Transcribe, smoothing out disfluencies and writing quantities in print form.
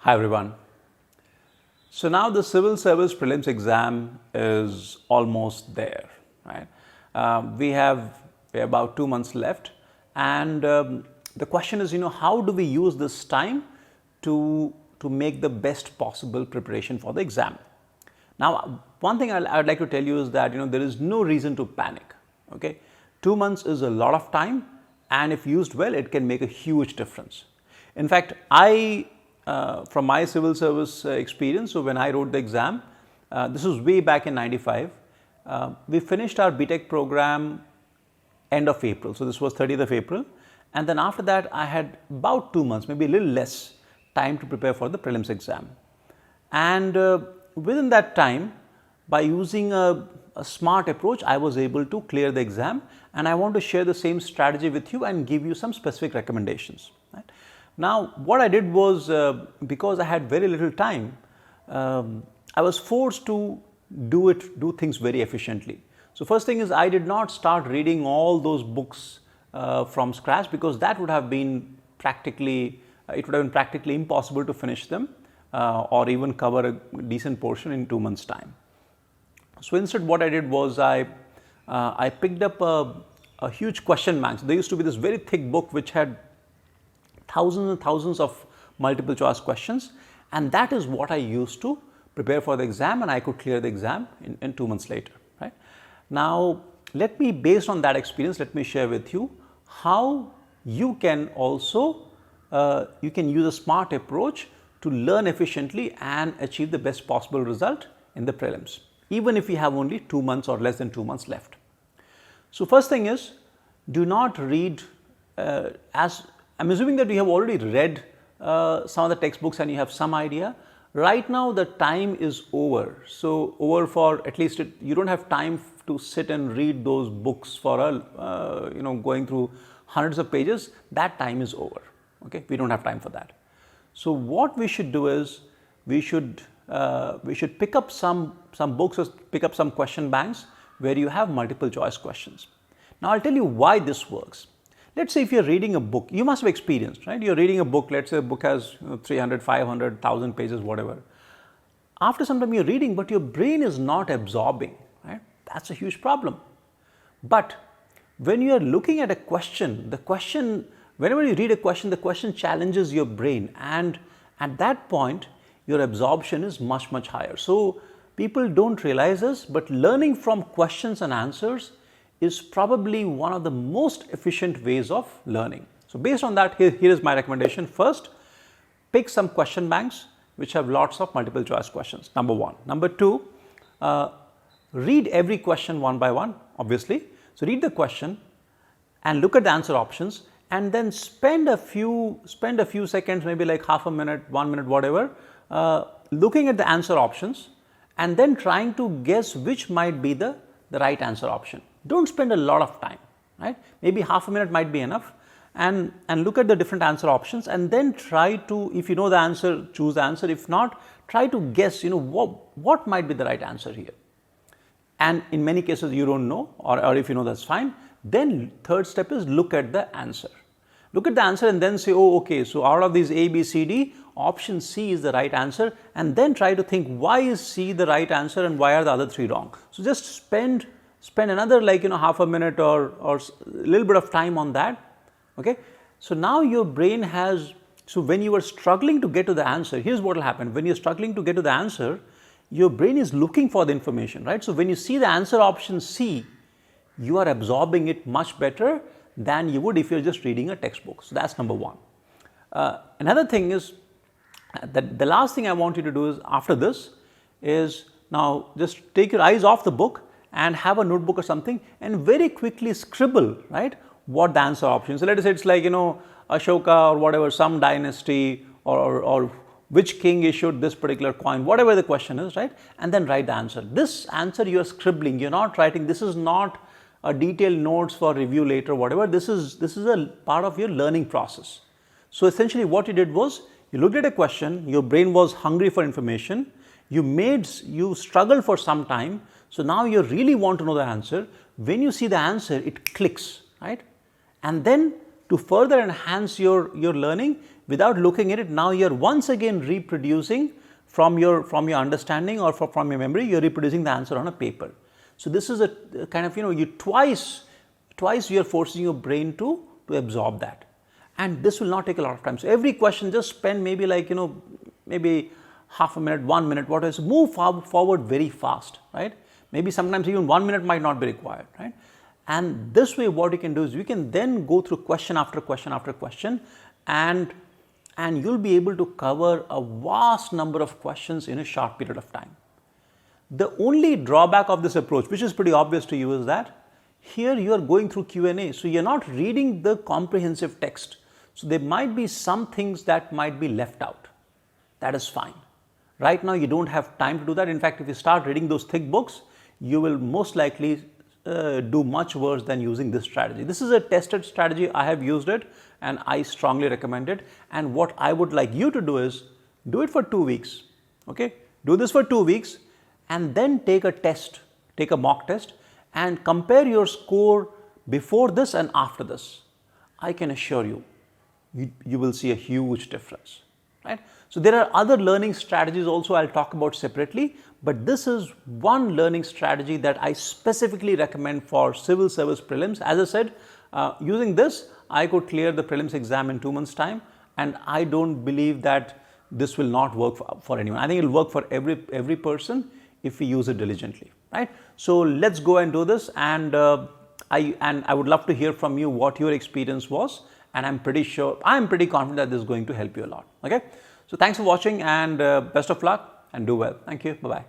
Hi everyone. So now the civil service prelims exam is almost there, right? We have about 2 months left, and the question is, how do we use this time to make the best possible preparation for the exam? Now, one thing I'd like to tell you is that there is no reason to panic. Okay, 2 months is a lot of time, and if used well, it can make a huge difference. In fact, from my civil service experience, so when I wrote the exam, this was way back in '95. We finished our BTech program end of April. So this was 30th of April, and then after that, I had about 2 months, maybe a little less time to prepare for the prelims exam. And within that time, by using a smart approach, I was able to clear the exam, and I want to share the same strategy with you and give you some specific recommendations. Right? Now, what I did was, because I had very little time, I was forced to do things very efficiently. So first thing is, I did not start reading all those books from scratch, because that would have been practically impossible to finish them or even cover a decent portion in 2 months' time. So instead, what I did was I picked up a huge question bank. So there used to be this very thick book which had thousands and thousands of multiple choice questions, and that is what I used to prepare for the exam, and I could clear the exam in 2 months later. Right? Now, based on that experience, let me share with you how you can also use a smart approach to learn efficiently and achieve the best possible result in the prelims, even if you have only 2 months or less than 2 months left. So first thing is, do not read I'm assuming that you have already read some of the textbooks and you have some idea. Right now the time is over. So over for at least you don't have time to sit and read those books for going through hundreds of pages. That time is over. Okay, we don't have time for that. So what we should do is we should pick up some books or pick up some question banks where you have multiple choice questions. Now I'll tell you why this works. Let's say if you're reading a book, you must have experienced, right? You're reading a book, let's say a book has 300, 500, 1,000 pages, whatever. After some time you're reading, but your brain is not absorbing, right? That's a huge problem. But when you are looking at a question, whenever you read a question, the question challenges your brain, and at that point, your absorption is much, much higher. So people don't realize this, but learning from questions and answers is probably one of the most efficient ways of learning. So based on that, here is my recommendation. First, pick some question banks which have lots of multiple choice questions, number one. Number two, read every question one by one, obviously. So read the question and look at the answer options, and then spend a few seconds, maybe like half a minute, 1 minute, whatever, looking at the answer options and then trying to guess which might be the right answer option. Don't spend a lot of time, right? Maybe half a minute might be enough, and look at the different answer options, and then try to, if you know the answer, choose the answer. If not, try to guess, what might be the right answer here. And in many cases you don't know, or if you know, that's fine. Then third step is look at the answer. Look at the answer and then say, oh, okay, so out of these A, B, C, D, option C is the right answer, and then try to think, why is C the right answer and why are the other three wrong? So just spend another half a minute or a little bit of time on that. Okay, so now your brain has, so when you are struggling to get to the answer, here's what will happen. When you're struggling to get to the answer, your brain is looking for the information, right? So when you see the answer option C, you are absorbing it much better than you would if you're just reading a textbook. So that's number one. Another thing is that the last thing I want you to do is, after this, is now just take your eyes off the book and have a notebook or something and very quickly scribble, right, what the answer option. So let us say it's like, Ashoka or whatever, some dynasty, or which king issued this particular coin, whatever the question is, right, and then write the answer. This answer you are scribbling, you're not writing. This is not a detailed notes for review later, whatever. This is a part of your learning process. So essentially what you did was, you looked at a question, your brain was hungry for information, you struggled for some time, so now you really want to know the answer. When you see the answer, it clicks, right? And then to further enhance your learning, without looking at it, now you're once again reproducing from your understanding or from your memory, you're reproducing the answer on a paper. So this is a kind of, you twice you're forcing your brain to absorb that. And this will not take a lot of time. So every question, just spend maybe like, maybe half a minute, 1 minute, whatever. So move forward very fast, right? Maybe sometimes even 1 minute might not be required, right? And this way what you can do is you can then go through question after question after question, and you'll be able to cover a vast number of questions in a short period of time. The only drawback of this approach, which is pretty obvious to you, is that here you are going through Q&A, so you're not reading the comprehensive text. So there might be some things that might be left out. That is fine. Right now you don't have time to do that. In fact, if you start reading those thick books, you will most likely do much worse than using this strategy. This is a tested strategy. I have used it and I strongly recommend it. And what I would like you to do is do it for 2 weeks. Okay, do this for 2 weeks and then take a test, take a mock test and compare your score before this and after this. I can assure you, you will see a huge difference, right? So there are other learning strategies also I'll talk about separately, but this is one learning strategy that I specifically recommend for civil service prelims. As I said, using this, I could clear the prelims exam in 2 months' time, and I don't believe that this will not work for anyone. I think it will work for every person if we use it diligently, right? So let's go and do this, and I would love to hear from you what your experience was, and I'm pretty confident that this is going to help you a lot. Okay, so thanks for watching, and best of luck and do well. Thank you. Bye bye.